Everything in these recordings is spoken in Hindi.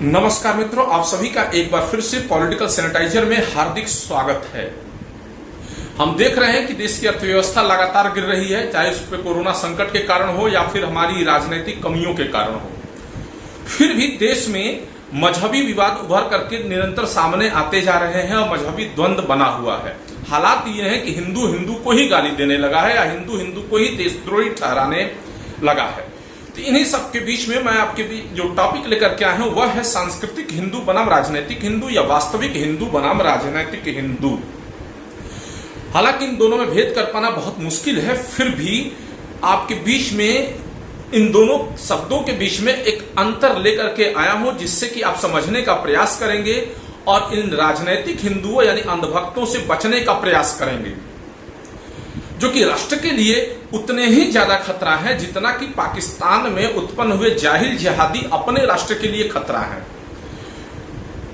नमस्कार मित्रों, आप सभी का एक बार फिर से पॉलिटिकल सैनिटाइजर में हार्दिक स्वागत है। हम देख रहे हैं कि देश की अर्थव्यवस्था लगातार गिर रही है, चाहे उस पर कोरोना संकट के कारण हो या फिर हमारी राजनीतिक कमियों के कारण हो। फिर भी देश में मजहबी विवाद उभर करके निरंतर सामने आते जा रहे हैं और मजहबी द्वंद्व बना हुआ है। हालात ये है कि हिंदू हिंदू को ही गाली देने लगा है या हिंदू हिंदू को ही देशद्रोही ठहराने लगा है। तो इन्हीं सब के बीच में मैं आपके बीच जो टॉपिक लेकर के आया हूं वह है सांस्कृतिक हिंदू बनाम राजनीतिक हिंदू या वास्तविक हिंदू बनाम राजनीतिक हिंदू। हालांकि इन दोनों में भेद कर पाना बहुत मुश्किल है, फिर भी आपके बीच में इन दोनों शब्दों के बीच में एक अंतर लेकर के आया हूं, जिससे कि आप समझने का प्रयास करेंगे और इन राजनीतिक हिंदुओं यानी अंधभक्तों से बचने का प्रयास करेंगे, जो कि राष्ट्र के लिए उतने ही ज्यादा खतरा है जितना कि पाकिस्तान में उत्पन्न हुए जाहिल जिहादी अपने राष्ट्र के लिए खतरा है।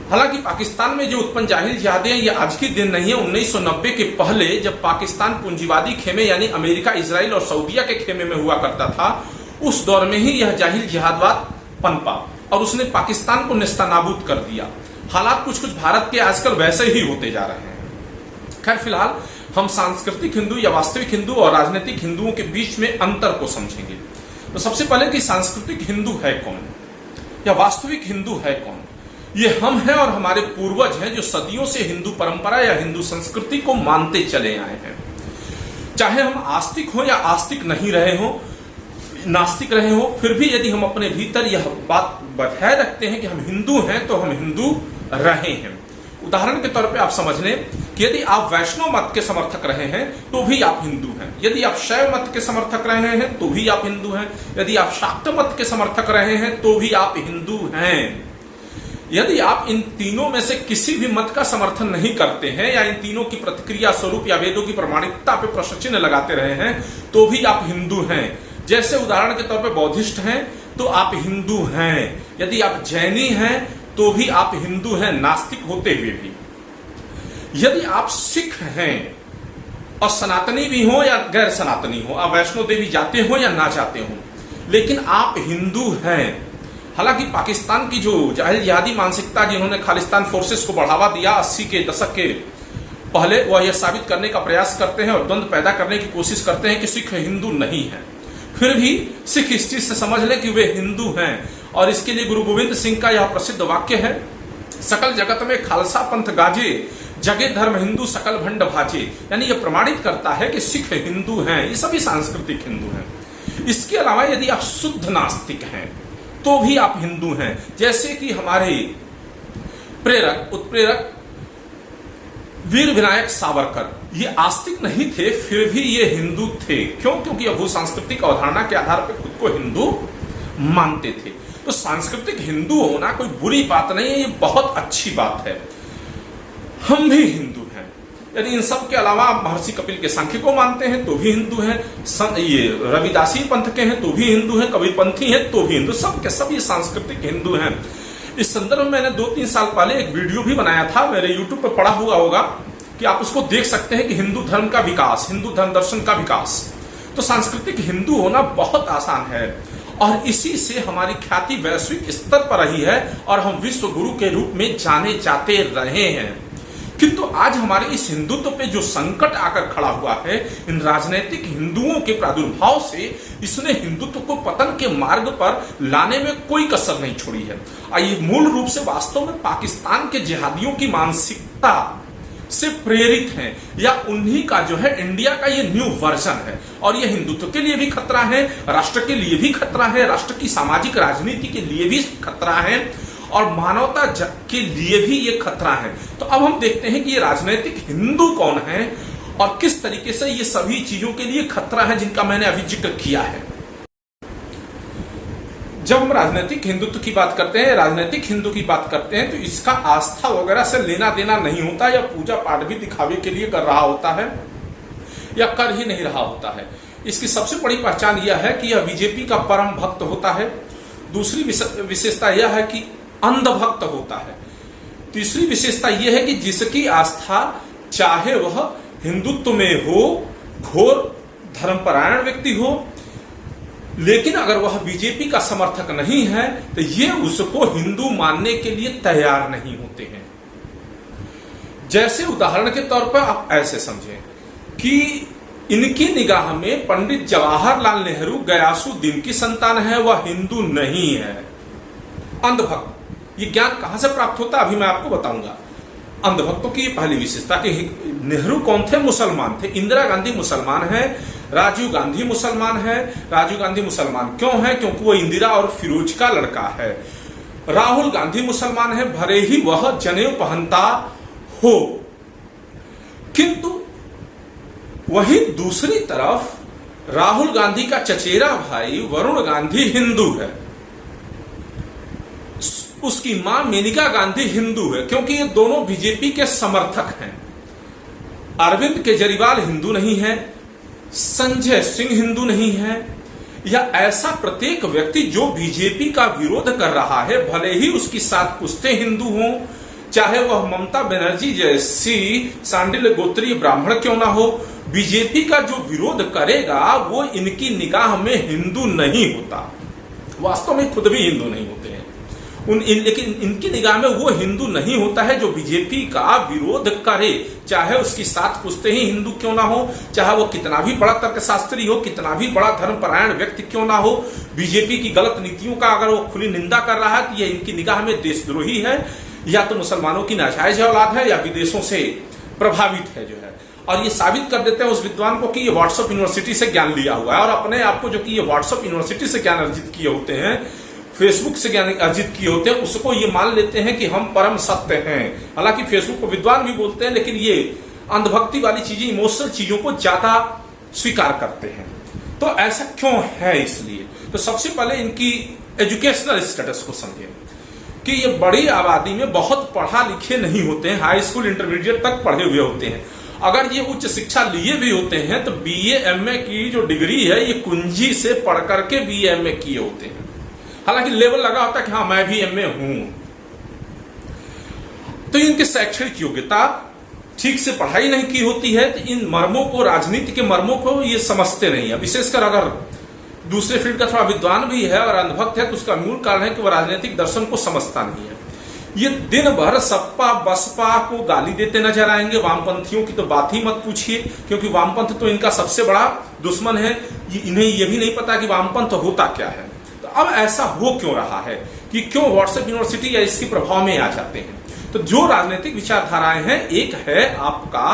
हालांकि पाकिस्तान में जो उत्पन्न जाहिल जिहादी हैं ये आज की दिन नहीं है। 1990 के पहले जब पाकिस्तान पूंजीवादी खेमे यानी अमेरिका, इजराइल और सऊदीया के खेमे में हुआ करता था, उस दौर में ही यह जाहिल जिहादवाद पनपा और उसने पाकिस्तान को नेस्तनाबूद कर दिया। हालात कुछ कुछ भारत के आजकल वैसे ही होते जा रहे हैं। खैर, फिलहाल हम सांस्कृतिक हिंदू या वास्तविक हिंदू और राजनीतिक हिंदुओं के बीच में अंतर को समझेंगे। तो सबसे पहले कि सांस्कृतिक हिंदू है कौन या वास्तविक हिंदू है कौन। ये हम हैं और हमारे पूर्वज हैं जो सदियों से हिंदू परंपरा या हिंदू संस्कृति को मानते चले आए हैं। चाहे हम आस्तिक हो या आस्तिक नहीं रहे हो, नास्तिक रहे हो, फिर भी यदि हम अपने भीतर यह बात बताए रखते हैं कि हम हिंदू हैं तो हम हिंदू रहे हैं। उदाहरण के तौर पे आप समझ लें कि यदि आप वैष्णव मत के समर्थक रहे हैं तो भी आप हिंदू हैं, यदि आप शैव मत के समर्थक रहे हैं तो भी आप हिंदू हैं, यदि आप शाक्त मत के समर्थक रहे हैं तो भी आप हिंदू हैं। यदि आप इन तीनों में से किसी भी मत का समर्थन नहीं करते हैं या इन तीनों की प्रतिक्रिया स्वरूप या वेदों की प्रामाणिकता पे प्रश्न चिन्ह लगाते रहे हैं तो भी आप हिंदू हैं। जैसे उदाहरण के तौर पे बौद्धिस्ट हैं तो आप हिंदू हैं, यदि आप जैनी हैं तो भी आप हिंदू हैं, नास्तिक होते हुए भी। यदि आप सिख हैं और सनातनी भी हो या गैर सनातनी हो, आप वैष्णो देवी जाते हो या ना जाते हो, लेकिन आप हिंदू हैं। हालांकि पाकिस्तान की जो जाहिल जिहादी मानसिकता जिन्होंने खालिस्तान फोर्सेस को बढ़ावा दिया 80 के दशक के पहले, वह यह साबित करने का प्रयास करते हैं और द्वंद्व पैदा करने की कोशिश करते हैं कि सिख हिंदू नहीं है। फिर भी सिख इस चीज से समझ लें कि वे हिंदू हैं और इसके लिए गुरु गोविंद सिंह का यह प्रसिद्ध वाक्य है, सकल जगत में खालसा पंथ गाजे, जगे धर्म हिंदू सकल भंड भाजे। यानी यह प्रमाणित करता है कि सिख हिंदू हैं, ये सभी सांस्कृतिक हिंदू हैं। इसके अलावा यदि आप शुद्ध नास्तिक हैं तो भी आप हिंदू हैं। जैसे कि हमारे प्रेरक उत्प्रेरक वीर विनायक सावरकर, ये आस्तिक नहीं थे फिर भी ये हिंदू थे। क्यों? क्योंकि यह भू सांस्कृतिक अवधारणा के आधार पर खुद को हिंदू मानते थे। तो सांस्कृतिक हिंदू होना कोई बुरी बात नहीं है, ये बहुत अच्छी बात है। हम भी हिंदू हैं। यदि इन सब के अलावा आप महर्षि कपिल के सांख्य को मानते हैं तो भी हिंदू हैं, ये रविदासी पंथ के हैं तो भी हिंदू हैं, कबीरपंथी हैं तो भी हिंदू, सब के सब ये सांस्कृतिक हिंदू हैं। इस संदर्भ में मैंने 2-3 साल पहले एक वीडियो भी बनाया था, मेरे यूट्यूब पर पड़ा हुआ होगा कि आप उसको देख सकते हैं कि हिंदू धर्म का विकास, हिंदू धर्म दर्शन का विकास। तो सांस्कृतिक हिंदू होना बहुत आसान है और इसी से हमारी ख्याति वैश्विक स्तर पर रही है और हम विश्व गुरु के रूप में जाने जाते रहे हैं। किंतु आज हमारे इस हिंदुत्व पे जो संकट आकर खड़ा हुआ है, इन राजनीतिक हिंदुओं के प्रादुर्भाव से, इसने हिंदुत्व को पतन के मार्ग पर लाने में कोई कसर नहीं छोड़ी है। और ये मूल रूप से वास्तव में पाकिस्तान के जिहादियों की मानसिकता से प्रेरित हैं या उन्हीं का जो है इंडिया का ये न्यू वर्जन है। और ये हिंदुत्व के लिए भी खतरा है, राष्ट्र के लिए भी खतरा है, राष्ट्र की सामाजिक राजनीति के लिए भी खतरा है और मानवता के लिए भी ये खतरा है। तो अब हम देखते हैं कि ये राजनीतिक हिंदू कौन है और किस तरीके से ये सभी चीजों के लिए खतरा है जिनका मैंने अभी जिक्र किया है। जब हम राजनीतिक हिंदुत्व की बात करते हैं, राजनीतिक हिंदू की बात करते हैं, तो इसका आस्था वगैरह से लेना देना नहीं होता या पूजा पाठ भी दिखावे के लिए कर रहा होता है या कर ही नहीं रहा होता है। इसकी सबसे बड़ी पहचान यह है कि यह बीजेपी का परम भक्त होता है। दूसरी विशेषता यह है कि अंधभक्त होता है। तीसरी विशेषता यह है कि जिसकी आस्था चाहे वह हिंदुत्व में हो, घोर धर्मपरायण व्यक्ति हो लेकिन अगर वह बीजेपी का समर्थक नहीं है तो ये उसको हिंदू मानने के लिए तैयार नहीं होते हैं। जैसे उदाहरण के तौर पर आप ऐसे समझें कि इनकी निगाह में पंडित जवाहरलाल नेहरू गयासुद्दीन की संतान है, वह हिंदू नहीं है, अंधभक्त। ये ज्ञान कहां से प्राप्त होता है अभी मैं आपको बताऊंगा। अंधभक्तों की पहली विशेषता कि नेहरू कौन थे? मुसलमान थे। इंदिरा गांधी मुसलमान है, राजीव गांधी मुसलमान है। राजीव गांधी मुसलमान क्यों है? क्योंकि वो इंदिरा और फिरोज का लड़का है। राहुल गांधी मुसलमान है, भले ही वह जनेऊ पहनता हो, किंतु वही दूसरी तरफ राहुल गांधी का चचेरा भाई वरुण गांधी हिंदू है, उसकी मां मेनका गांधी हिंदू है, क्योंकि ये दोनों बीजेपी के समर्थक हैं। अरविंद केजरीवाल हिंदू नहीं है, संजय सिंह हिंदू नहीं है, या ऐसा प्रत्येक व्यक्ति जो बीजेपी का विरोध कर रहा है, भले ही उसकी सात पुश्तें हिंदू हों, चाहे वह ममता बनर्जी जैसी सांडिल्य गोत्रीय ब्राह्मण क्यों ना हो, बीजेपी का जो विरोध करेगा वो इनकी निगाह में हिंदू नहीं होता। वास्तव में खुद भी हिंदू नहीं होते हैं लेकिन इनकी निगाह में वो हिंदू नहीं होता है जो बीजेपी का विरोध करे, चाहे उसकी सात पुश्तें ही हिंदू क्यों ना हो, चाहे वो कितना भी बड़ा तर्कशास्त्री हो, कितना भी बड़ा धर्मपरायण व्यक्ति क्यों ना हो। बीजेपी की गलत नीतियों का अगर वो खुली निंदा कर रहा है तो ये इनकी निगाह में देशद्रोही है, या तो मुसलमानों की नाजायज औलाद है, या विदेशों से प्रभावित है जो है। और ये साबित कर देते हैं उस विद्वान को कि ये व्हाट्सएप यूनिवर्सिटी से ज्ञान लिया हुआ है, और अपने आप को जो कि ये व्हाट्सएप यूनिवर्सिटी से ज्ञान अर्जित किए होते हैं, फेसबुक से ज्ञान अर्जित किए होते हैं, उसको ये मान लेते हैं कि हम परम सत्य हैं। हालांकि फेसबुक को विद्वान भी बोलते हैं, लेकिन ये अंधभक्ति वाली चीजें, इमोशनल चीजों को ज्यादा स्वीकार करते हैं। तो ऐसा क्यों है? इसलिए तो सबसे पहले इनकी एजुकेशनल स्टेटस को समझें कि ये बड़ी आबादी में बहुत पढ़ा लिखे नहीं होते हैं, हाई स्कूल इंटरमीडिएट तक पढ़े हुए होते हैं। अगर ये उच्च शिक्षा लिए भी होते हैं तो बीए एमए की जो डिग्री है ये कुंजी से पढ़ करके बीए एमए किए होते हैं। हालांकि लेवल लगा होता है कि हाँ मैं भी एमए हूं। तो इनकी शैक्षणिक योग्यता ठीक से पढ़ाई नहीं की होती है, तो इन मर्मों को, राजनीति के मर्मों को ये समझते नहीं है। विशेषकर अगर दूसरे फील्ड का थोड़ा विद्वान भी है और अंधभक्त है तो उसका मूल कारण है कि वह राजनीतिक दर्शन को समझता नहीं है। ये दिन भर सपा बसपा को गाली देते नजर आएंगे। वामपंथियों की तो बात ही मत पूछिए, क्योंकि वामपंथ तो इनका सबसे बड़ा दुश्मन है। इन्हें ये भी नहीं पता कि वामपंथ होता क्या है। तो अब ऐसा हो क्यों रहा है कि क्यों व्हाट्सएप यूनिवर्सिटी या इसके प्रभाव में आ जाते हैं? तो जो राजनीतिक विचारधाराएं हैं, एक है आपका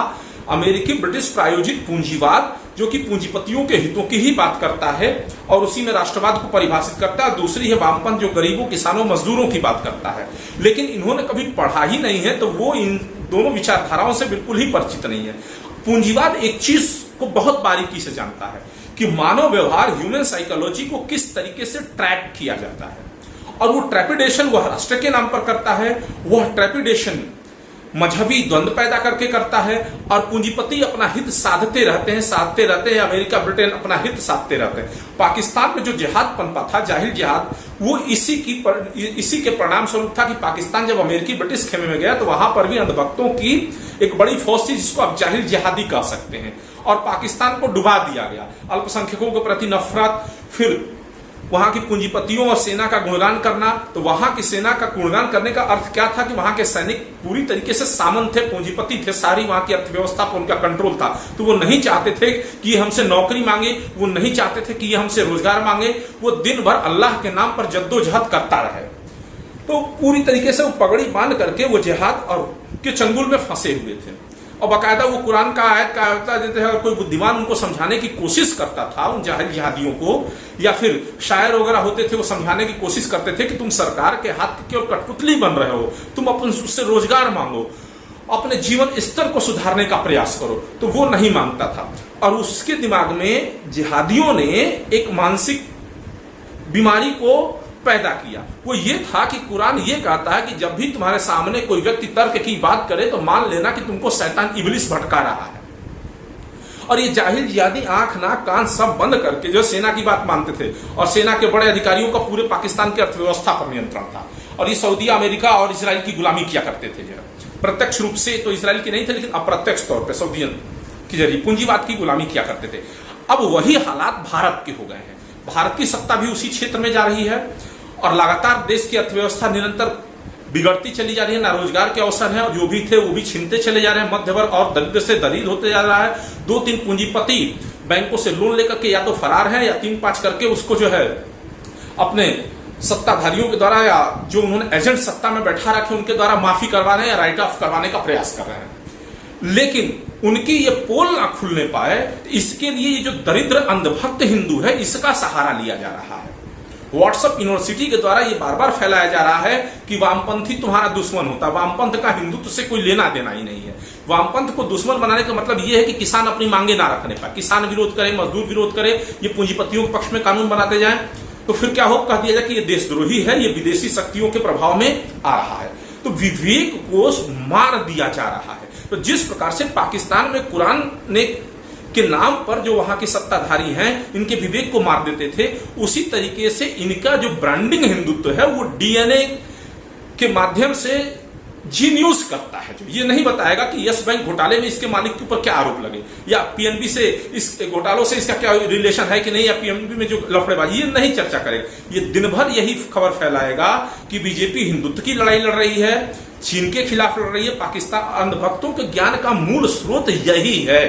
अमेरिकी ब्रिटिश प्रायोजित पूंजीवाद, जो कि पूंजीपतियों के हितों की ही बात करता है और उसी में राष्ट्रवाद को परिभाषित करता है। दूसरी है वामपंथ, जो गरीबों, किसानों, मजदूरों की बात करता है। लेकिन इन्होंने कभी पढ़ा ही नहीं है, तो वो इन दोनों विचारधाराओं से बिल्कुल ही परिचित नहीं है। पूंजीवाद एक चीज को बहुत बारीकी से जानता है कि मानव व्यवहार, ह्यूमन साइकोलॉजी को किस तरीके से ट्रैक किया जाता है, और वो ट्रेपिडेशन वह राष्ट्र के नाम पर करता है। वह ट्रेपिडेशन मजहबी द्वंद्व पैदा करके करता है, और पूंजीपति अपना हित साधते रहते हैं। अमेरिका, ब्रिटेन अपना हित साधते रहते हैं। पाकिस्तान में जो जिहाद पनपा था, जाहिल जिहाद, वो इसी के परिणाम स्वरूप था कि पाकिस्तान जब अमेरिकी ब्रिटिश खेमे में गया तो वहां पर भी अंधभक्तों की एक बड़ी फौज थी, जिसको आप जाहिल जिहादी कह सकते हैं, और पाकिस्तान को डुबा दिया गया। अल्पसंख्यकों के प्रति नफरत, फिर वहां की पूंजीपतियों और सेना का गुणगान करना। तो वहां की सेना का गुणगान करने का अर्थ क्या था कि वहां के सैनिक पूरी तरीके से सामंत थे, पूंजीपति थे, सारी वहां की अर्थव्यवस्था पर उनका कंट्रोल था। तो वो नहीं चाहते थे कि ये हमसे नौकरी मांगे, वो नहीं चाहते थे कि ये हमसे रोजगार मांगे। वो दिन भर अल्लाह के नाम पर जद्दोजहद करता रहे। तो पूरी तरीके से वो पगड़ी बांध करके वो जिहाद और के चंगुल में फंसे हुए थे। और बाकायदा वो कुरान का आयत का अर्थ देते हैं। अगर कोई बुद्धिमान उनको समझाने की कोशिश करता था, उन जाहिल जिहादियों को, या फिर शायर वगैरह होते थे, वो समझाने की कोशिश करते थे कि तुम सरकार के हाथ की ओर कठपुतली बन रहे हो, तुम अपन उससे रोजगार मांगो, अपने जीवन स्तर को सुधारने का प्रयास करो, तो वो नहीं मांगता था। और उसके दिमाग में जिहादियों ने एक मानसिक बीमारी को पैदा किया। वो ये था कि कुरान ये कहता है कि जब भी तुम्हारे सामने कोई व्यक्ति तर्क की बात करे तो मान लेना कि तुमको शैतान इब्लिस भटका रहा है। और ये जाहिल जिहादी आंख नाक कान सब बंद करके जो सेना की बात मानते थे, और सेना के बड़े अधिकारियों का पूरे पाकिस्तान की अर्थव्यवस्था पर नियंत्रण था। और ये सऊदी, अमेरिका और इजराइल की गुलामी किया करते थे। प्रत्यक्ष रूप से तो इजराइल की नहीं थे, लेकिन अप्रत्यक्ष तौर पर सऊदियन के जरिए पूंजीवाद की गुलामी किया करते थे। अब वही हालात भारत के हो गए हैं। भारत की सत्ता भी उसी क्षेत्र में जा रही है और लगातार देश की अर्थव्यवस्था निरंतर बिगड़ती चली जा रही है। ना रोजगार के अवसर हैं और जो भी थे वो भी छीनते चले जा रहे हैं। मध्य वर्ग और दरिद्र से दरिद्र होते जा रहा है। 2-3 पूंजीपति बैंकों से लोन लेकर के या तो फरार हैं या 3-5 करके उसको जो है अपने सत्ताधारियों के द्वारा या जो उन्होंने एजेंट सत्ता में बैठा रखे उनके द्वारा माफी करवा रहे हैं या राइट ऑफ करवाने का प्रयास कर रहे हैं। लेकिन उनकी ये पोल ना खुलने पाए, इसके लिए ये जो दरिद्र अंधभक्त हिंदू है इसका सहारा लिया जा रहा है। व्हाट्सएप यूनिवर्सिटी के द्वारा ये बार बार फैलाया जा रहा है कि वामपंथी तुम्हारा दुश्मन होता है। वामपंथ का हिंदुत्व से कोई लेना देना ही नहीं है। वामपंथ को दुश्मन बनाने का मतलब ये है कि किसान अपनी मांगे ना रखने पाए, किसान विरोध करे, मजदूर विरोध करे, ये पूंजीपतियों के पक्ष में कानून बनाते जाए, तो फिर क्या हो, कह दिया जाए कि ये देशद्रोही है, ये विदेशी शक्तियों के प्रभाव में आ रहा है। तो विवेक को मार दिया जा रहा है। तो जिस प्रकार से पाकिस्तान में कुरान ने के नाम पर जो वहां के सत्ताधारी हैं इनके विवेक को मार देते थे, उसी तरीके से इनका जो ब्रांडिंग हिंदुत्व है वो डीएनए के माध्यम से जीन्यूज करता है। जो ये नहीं बताएगा कि यस बैंक घोटाले में इसके मालिक के ऊपर क्या आरोप लगे या पीएनबी से इस घोटालों से इसका क्या रिलेशन है कि नहीं, या पीएनबी में जो लफड़ेबाजी, ये नहीं चर्चा करेगा। ये दिन भर यही खबर फैलाएगा कि बीजेपी हिंदुत्व की लड़ाई लड़ रही है, चीन के खिलाफ लड़ रही है। पाकिस्तान अंधभक्तों के ज्ञान का मूल स्रोत यही है।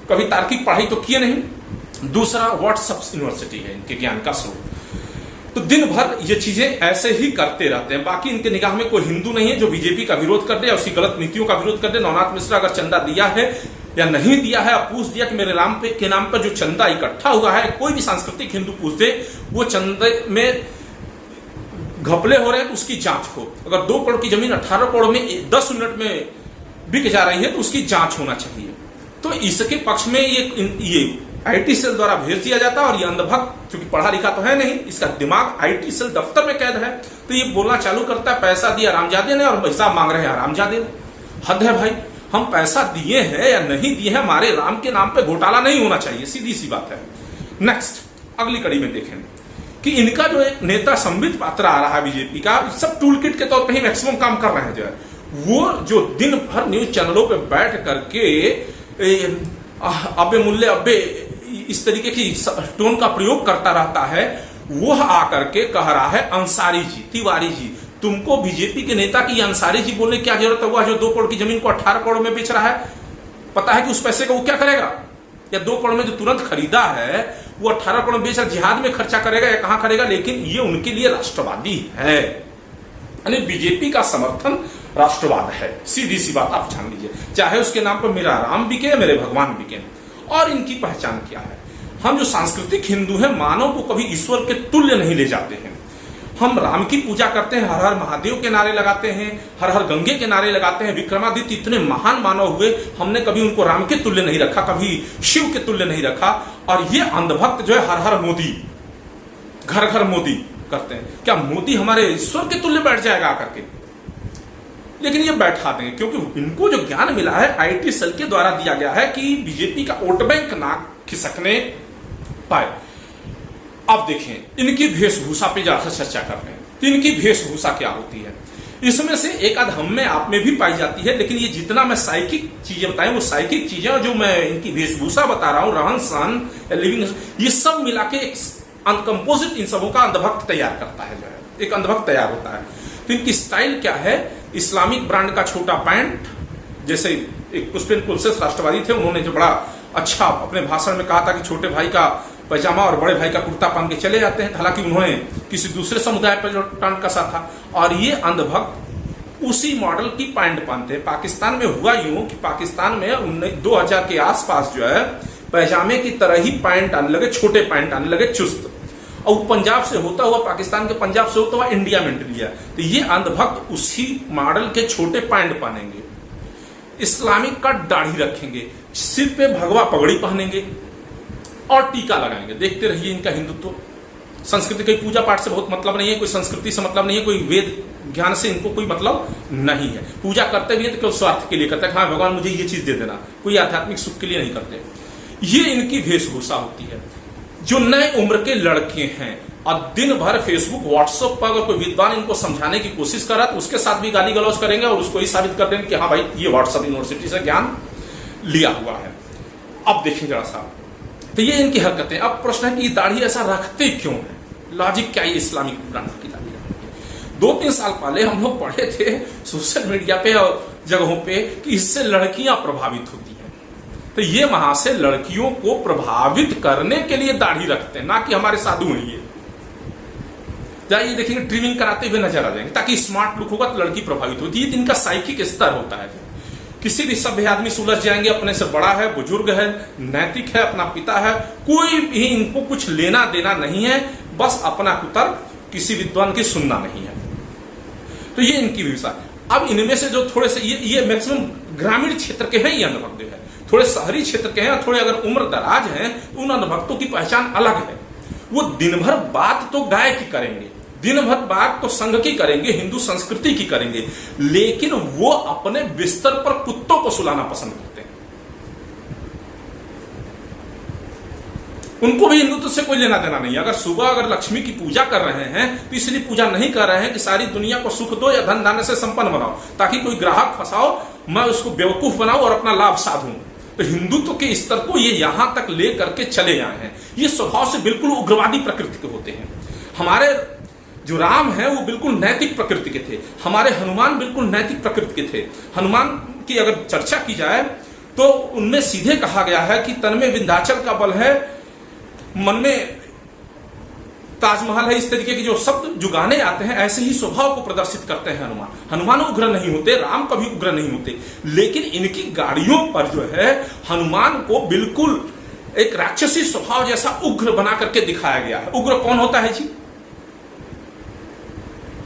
कभी तार्किक पढ़ाई तो किए नहीं। दूसरा व्हाट्सएप यूनिवर्सिटी है इनके ज्ञान का स्रोत। तो दिन भर ये चीजें ऐसे ही करते रहते हैं। बाकी इनके निगाह में कोई हिंदू नहीं है जो बीजेपी का विरोध कर दे या उसकी गलत नीतियों का विरोध कर दे। नवनाथ मिश्रा अगर चंदा दिया है या नहीं दिया है, अब पूछ दिया कि मेरे नाम पे के नाम पर जो चंदा इकट्ठा हुआ है, कोई भी सांस्कृतिक हिंदू पूछ दे, वो चंदे में घपले हो रहे हैं तो उसकी जांच हो। अगर 2 करोड़ की जमीन 18 करोड़ में 10 मिनट में बिक जा रही है तो उसकी जांच होना चाहिए। तो इसके पक्ष में ये आईटी सेल द्वारा भेज दिया जाता है और ये अंधभक्त क्योंकि पढ़ा लिखा तो है नहीं, इसका दिमाग आईटी सेल दफ्तर में कैद है, तो ये बोलना चालू करता है पैसा दिया रामजादे ने और हिसाब मांग रहे हैं रामजादे ने। हद है भाई, हम पैसा दिए हैं या नहीं दिए हैं, हमारे राम के नाम पे घोटाला नहीं होना चाहिए, सीधी सी बात है। नेक्स्ट अगली कड़ी में देखें कि इनका जो एक नेता संबित पात्रा आ रहा है बीजेपी का, सब टूल किट के तौर पर ही मैक्सिमम काम कर रहे हैं। जो है वो जो दिन भर न्यूज चैनलों पे बैठ करके अबे मुल्ले अबे इस तरीके की टोन का प्रयोग करता रहता है, वो आकर के कह रहा है अंसारी जी, तिवारी जी, तुमको बीजेपी के नेता की अंसारी जी बोलने की क्या जरूरत है? हुआ जो 2 करोड़ की जमीन को 18 करोड़ में बेच रहा है, पता है कि उस पैसे का वो क्या करेगा? या 2 करोड़ में जो तुरंत खरीदा है वो 18 करोड़ बेच रहा, जिहाद में खर्चा करेगा या कहां करेगा? लेकिन ये उनके लिए राष्ट्रवादी है, यानी बीजेपी का समर्थन राष्ट्रवाद है। सीधी सी बात आप जान लीजिए, चाहे उसके नाम पर मेरा राम बिके या मेरे भगवान बिके। और इनकी पहचान क्या है? हम जो सांस्कृतिक हिंदू हैं, मानव को कभी ईश्वर के तुल्य नहीं ले जाते हैं। हम राम की पूजा करते हैं, हर हर महादेव के नारे लगाते हैं, हर हर गंगे के नारे लगाते हैं। विक्रमादित्य इतने महान मानव हुए, हमने कभी उनको राम के तुल्य नहीं रखा, कभी शिव के तुल्य नहीं रखा। और ये अंधभक्त जो है हर हर मोदी, घर घर मोदी करते हैं। क्या मोदी हमारे ईश्वर के तुल्य बैठ जाएगा आकर के? लेकिन ये बैठा देंगे क्योंकि इनको जो ज्ञान मिला है आईटी सेल के द्वारा दिया गया है कि बीजेपी का वोट बैंक ना खिसकने पाए। अब देखें इनकी वेशभूषा पे ज्यादा चर्चा कर रहे हैं, तो इनकी वेशभूषा क्या होती है? इसमें से एक आध हम में आप में भी पाई जाती है, लेकिन ये जितना मैं साइकिक चीजें बताएं वो साइकिक चीजें जो मैं इनकी वेशभूषा बता रहा हूं, रहन सहन, लिविंग, ये सब मिला के एक अनकम्पोजिट इन सबों का अंधभक्त तैयार करता है। जो है एक अंधभक्त तैयार होता है। तो इनकी स्टाइल क्या है? इस्लामिक ब्रांड का छोटा पैंट, जैसे एक पुष्पेन कुलसेस राष्ट्रवादी थे, उन्होंने जो बड़ा अच्छा अपने भाषण में कहा था कि छोटे भाई का पैजामा और बड़े भाई का कुर्ता पहन के चले जाते हैं। हालांकि उन्होंने किसी दूसरे समुदाय पर जो टांट कसा था। और ये अंधभक्त उसी मॉडल की पैंट पहनते हैं। पाकिस्तान में हुआ यूं कि पाकिस्तान में 2000 के आसपास जो है पैजामे की तरह ही पैंट आने लगे, छोटे पैंट आने लगे, चुस्त। और पंजाब से होता हुआ, पाकिस्तान के पंजाब से होता हुआ इंडिया में एंट्री लिया। तो ये अंधभक्त उसी मॉडल के छोटे पैंट पहनेंगे, इस्लामिक का दाढ़ी रखेंगे, सिर पे भगवा पगड़ी पहनेंगे और टीका लगाएंगे। देखते रहिए इनका हिंदुत्व। संस्कृति कोई पूजा पाठ से बहुत मतलब नहीं है, कोई संस्कृति से मतलब नहीं है, कोई वेद ज्ञान से इनको कोई मतलब नहीं है। पूजा करते भी है तो केवल स्वार्थ के लिए करते हैं, हाँ भगवान मुझे ये चीज दे देना, कोई आध्यात्मिक सुख के लिए नहीं करते। ये इनकी वेशभूषा होती है। जो नए उम्र के लड़के हैं और दिन भर फेसबुक व्हाट्सएप पर अगर कोई विद्वान इनको समझाने की कोशिश करा तो उसके साथ भी गाली गलौज करेंगे और उसको ही साबित कर देंगे कि हाँ भाई ये व्हाट्सएप यूनिवर्सिटी से ज्ञान लिया हुआ है। अब देखिए जरा सा, तो ये इनकी हरकतें। अब प्रश्न है कि दाढ़ी ऐसा रखते क्यों है, लॉजिक क्या है इस्लामिक ब्रांड की दाढ़ी रखने की। 2-3 साल पहले हम लोग पढ़े थे सोशल मीडिया पे और जगहों पे कि इससे लड़कियां प्रभावित होती हैं। तो ये वहां से लड़कियों को प्रभावित करने के लिए दाढ़ी रखते हैं, ना कि हमारे साधु हैं ये। जाइए देखेंगे, ट्रिमिंग कराते हुए नजर आ जाएंगे ताकि स्मार्ट लुक होगा तो लड़की प्रभावित होती है। इनका साइकिक स्तर होता है। किसी भी सभ्य आदमी से उलझ जाएंगे, अपने से बड़ा है, बुजुर्ग है, नैतिक है, अपना पिता है, कोई भी इनको कुछ लेना देना नहीं है, बस अपना कुतर्क किसी विद्वान की सुनना नहीं है। तो ये इनकी विषय। अब इनमें से जो थोड़े से ये मैक्सिमम ग्रामीण क्षेत्र के हैं ये अंधभक्त है, थोड़े शहरी क्षेत्र के हैं, थोड़े अगर उम्र दराज हैं, उन अंधभक्तों की पहचान अलग है। वो दिन भर बात तो गाय की करेंगे, दिन भर बात तो संघ की करेंगे, हिंदू संस्कृति की करेंगे, लेकिन वो अपने बिस्तर पर कुत्तों को सुलाना पसंद करते हैं। उनको भी हिंदुत्व से कोई लेना देना नहीं है। अगर सुबह अगर लक्ष्मी की पूजा कर रहे हैं तो इसलिए पूजा नहीं कर रहे हैं कि सारी दुनिया को सुख दो या धन धान्य से संपन्न बनाओ ताकि कोई ग्राहक फंसाओ, मैं उसको बेवकूफ बनाऊं और अपना लाभ साधूं। तो हिंदुत्व के स्तर को ये यहां तक ले करके चले आए हैं। ये स्वभाव से बिल्कुल उग्रवादी प्रकृति के होते हैं। हमारे जो राम है वो बिल्कुल नैतिक प्रकृति के थे, हमारे हनुमान बिल्कुल नैतिक प्रकृति के थे। हनुमान की अगर चर्चा की जाए तो उनमें सीधे कहा गया है कि तन में विंध्याचल का बल है, मन में ताजमहल है। इस तरीके के जो शब्द जो गाने आते हैं ऐसे ही स्वभाव को प्रदर्शित करते हैं हनुमान। हनुमान उग्र नहीं होते, राम कभी उग्र नहीं होते, लेकिन इनकी गाड़ियों पर जो है हनुमान को बिल्कुल एक राक्षसी स्वभाव जैसा उग्र बना करके दिखाया गया है। उग्र कौन होता है जी?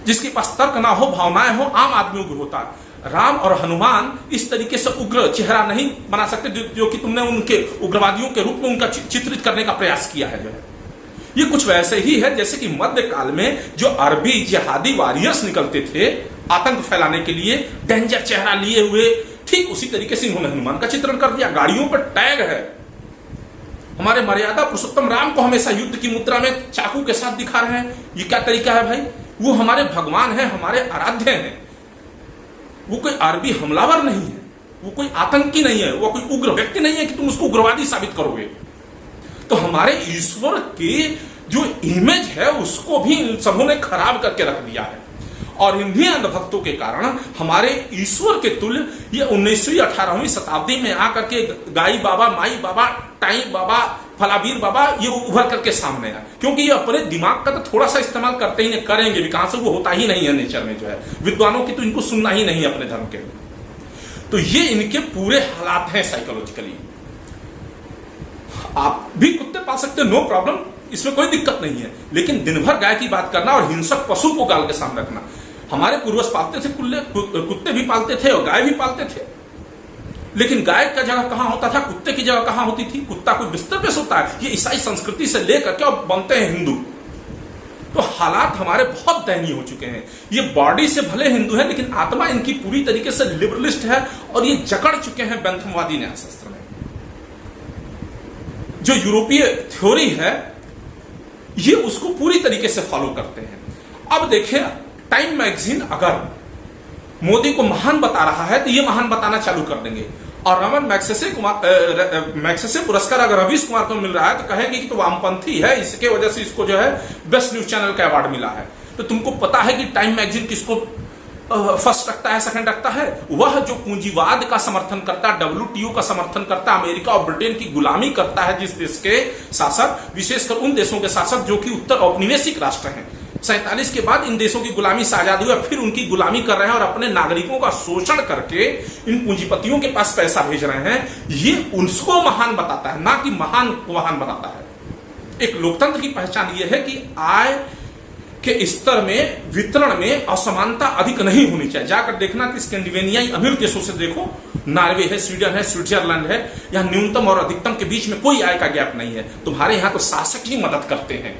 जिसके पास तर्क ना हो, भावनाएं हो, आम आदमी उग्र होता है। राम और हनुमान इस तरीके से उग्र चेहरा नहीं बना सकते जो कि तुमने उनके उग्रवादियों के रूप में उनका चित्रित करने का प्रयास किया है। जो है ये कुछ वैसे ही है जैसे कि मध्यकाल में जो अरबी जिहादी वॉरियर्स निकलते थे आतंक फैलाने के लिए, डेंजर चेहरा लिए हुए, ठीक उसी तरीके से इन्होंने हनुमान का चित्रण कर दिया। गाड़ियों पर टैग है। हमारे मर्यादा पुरुषोत्तम राम को हमेशा युद्ध की मुद्रा में चाकू के साथ दिखा रहे हैं। ये क्या तरीका है भाई? वो हमारे भगवान हैं, हमारे आराध्य हैं। वो कोई अरबी हमलावर नहीं है, वो कोई आतंकी नहीं है, वो कोई उग्र व्यक्ति नहीं है कि तुम उसको उग्रवादी साबित करोगे। तो हमारे ईश्वर की जो इमेज है उसको भी इन सबों ने खराब करके रख दिया है। और इन्हीं अंधभक्तों के कारण हमारे ईश्वर के तुल्य ये 19वीं 18वीं शताब्दी में आकर के गाई बाबा, माई बाबा, टाई बाबा, फलावीर बाबा ये उभर करके सामने आए। क्योंकि ये अपने दिमाग का तो थोड़ा सा इस्तेमाल करते ही नहीं, करेंगे भी कहां से, वो होता ही नहीं है नेचर में। जो है विद्वानों की तो इनको सुनना ही नहीं है अपने धर्म के। तो ये इनके पूरे हालात हैं साइकोलॉजिकली। आप भी कुत्ते पाल सकते हो, नो प्रॉब्लम, इसमें कोई दिक्कत नहीं है, लेकिन दिन भर गाय की बात करना और हिंसक पशु को गाल के सामने रखना। हमारे पूर्वज पालते थे, कुत्ते भी पालते थे और गाय भी पालते थे, लेकिन गाय का जगह कहां होता था, कुत्ते की जगह कहां होती थी? कुत्ता कोई बिस्तर पे सोता है? ये ईसाई संस्कृति से लेकर के और बनते हैं हिंदू। तो हालात हमारे बहुत दयनीय हो चुके हैं। ये बॉडी से भले हिंदू है लेकिन आत्मा इनकी पूरी तरीके से लिबरलिस्ट है और ये जकड़ चुके हैं बैंथमवादी न्यायशास्त्र में। जो यूरोपीय थ्योरी है ये उसको पूरी तरीके से फॉलो करते हैं। अब देखिए, टाइम मैगजीन अगर मोदी को महान बता रहा है तो ये महान बताना चालू कर देंगे। और रमन मैग्सेसे पुरस्कार अगर रवीश कुमार को मिल रहा है तो कहेंगे कि तो वामपंथी है, इसके वजह से इसको जो है बेस्ट न्यूज चैनल का अवार्ड मिला है। तो तुमको पता है कि टाइम मैगजीन किसको फर्स्ट रखता है, सेकंड रखता है? वह जो पूंजीवाद का समर्थन करता है, WTO का समर्थन करता है, अमेरिका और ब्रिटेन की गुलामी करता है, जिस देश के शासक, विशेषकर उन देशों के शासक जो कि उत्तर औपनिवेशिक राष्ट्र हैं। 47 के बाद इन देशों की गुलामी से आजादी हुई, फिर उनकी गुलामी कर रहे हैं और अपने नागरिकों का शोषण करके इन पूंजीपतियों के पास पैसा भेज रहे हैं। ये उसको महान बताता है, ना कि महान को महान बताता है। एक लोकतंत्र की पहचान ये है कि आय के स्तर में, वितरण में असमानता अधिक नहीं होनी चाहिए। जाकर देखना कि स्कैंडिनेवियाई अमीर देशों से देखो, नॉर्वे है, स्वीडन है, स्विट्जरलैंड है, यहाँ न्यूनतम और अधिकतम के बीच में कोई आय का गैप नहीं है। तुम्हारे यहाँ तो शासक ही मदद करते हैं,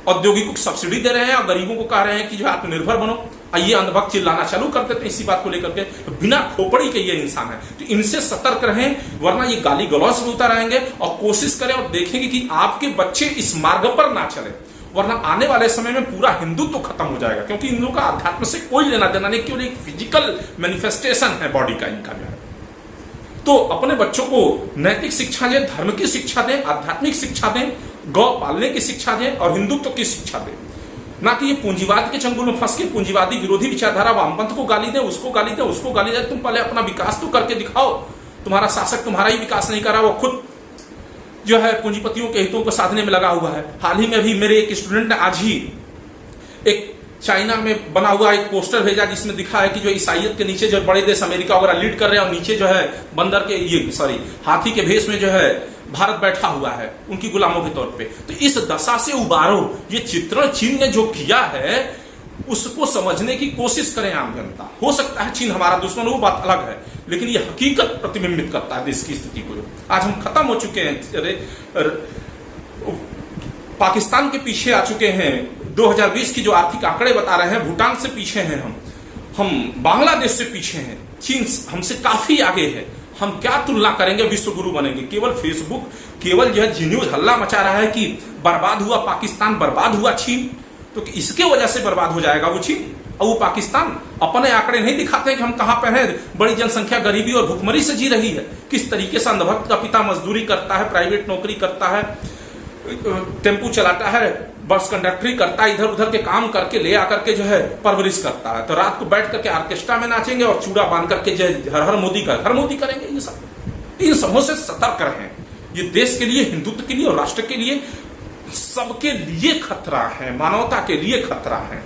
औद्योगिक को सब्सिडी दे रहे हैं और गरीबों को कह रहे हैं कि जो आत्मनिर्भर बनो। ये अंधभक्त चिल्लाना चालू कर देते हैं इसी बात को लेकर के। तो बिना खोपड़ी के ये इंसान है, तो इनसे सतर्क रहें, वरना ये गाली गलौज में उतर आएंगे। और कोशिश करें और देखेंगे कि आपके बच्चे इस मार्ग पर ना चले, वरना आने वाले समय में पूरा हिंदुत्व खत्म हो जाएगा। क्योंकि इन लोगों का अध्यात्म से कोई लेना देना नहीं, केवल एक फिजिकल मैनिफेस्टेशन है बॉडी का इनका जो है। तो अपने बच्चों को नैतिक शिक्षा दें, धर्म की शिक्षा दें, आध्यात्मिक शिक्षा दें, गौ पालने की शिक्षा दें और हिंदुत्व की शिक्षा दें। ना कि ये पूंजीवाद के चंगुल में फंस के पूंजीवादी विरोधी विचारधारा वामपंथ को गाली दें, उसको गाली दें, उसको गाली दें। तुम पहले अपना विकास तो करके दिखाओ। तुम्हारा शासक तुम्हारा ही विकास नहीं कर रहा, वो खुद जो है पूंजीपतियों के हितों को साधने में लगा हुआ है। हाल ही में भी मेरे एक स्टूडेंट ने आज ही एक चाइना में बना हुआ एक पोस्टर भेजा जिसमें दिखा है कि जो ईसाइयत के नीचे जो बड़े देश अमेरिका वगैरह लीड कर रहे हैं और नीचे जो है बंदर के हाथी के भेष में जो है भारत बैठा हुआ है उनकी गुलामों के तौर पे। तो इस दशा से उबारो। ये चित्रण चीन ने जो किया है उसको समझने की कोशिश करें आम जनता। हो सकता है चीन हमारा दुश्मन, वो बात अलग है, लेकिन ये हकीकत प्रतिबिंबित करता है देश की स्थिति को। आज हम खत्म हो चुके हैं, पाकिस्तान के पीछे आ चुके हैं। 2020 की जो आर्थिक आंकड़े बता रहे हैं, भूटान से पीछे हैं हम बांग्लादेश से पीछे हैं, चीन हमसे काफी आगे है। हम क्या तुलना करेंगे, विश्व गुरु बनेंगे। केवल फेसबुक, केवल यह जी न्यूज हल्ला मचा रहा है कि बर्बाद हुआ पाकिस्तान, बर्बाद हुआ चीन, तो इसके वजह से बर्बाद हो जाएगा वो चीन और वो पाकिस्तान। अपने आंकड़े नहीं दिखाते कि हम कहां पे हैं। बड़ी जनसंख्या गरीबी और भुखमरी से जी रही है। किस तरीके से अंधभक्त का पिता मजदूरी करता है, प्राइवेट नौकरी करता है, टेम्पू चलाता है, बस कंडक्टरी करता है, इधर उधर के काम करके ले आकर के जो है परवरिश करता है। तो रात को बैठ करके ऑर्केस्ट्रा में नाचेंगे और चूड़ा बांध करके जो हर हर मोदी करेंगे। ये सब इन सबों से सतर्क रहें। ये देश के लिए, हिंदुत्व के लिए और राष्ट्र के लिए, सबके लिए खतरा है, मानवता के लिए खतरा है।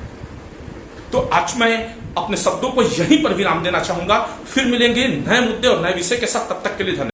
तो आज मैं अपने शब्दों को यहीं पर विराम देना चाहूंगा। फिर मिलेंगे नए मुद्दे और नए विषय के साथ। तब तक के लिए धन्यवाद।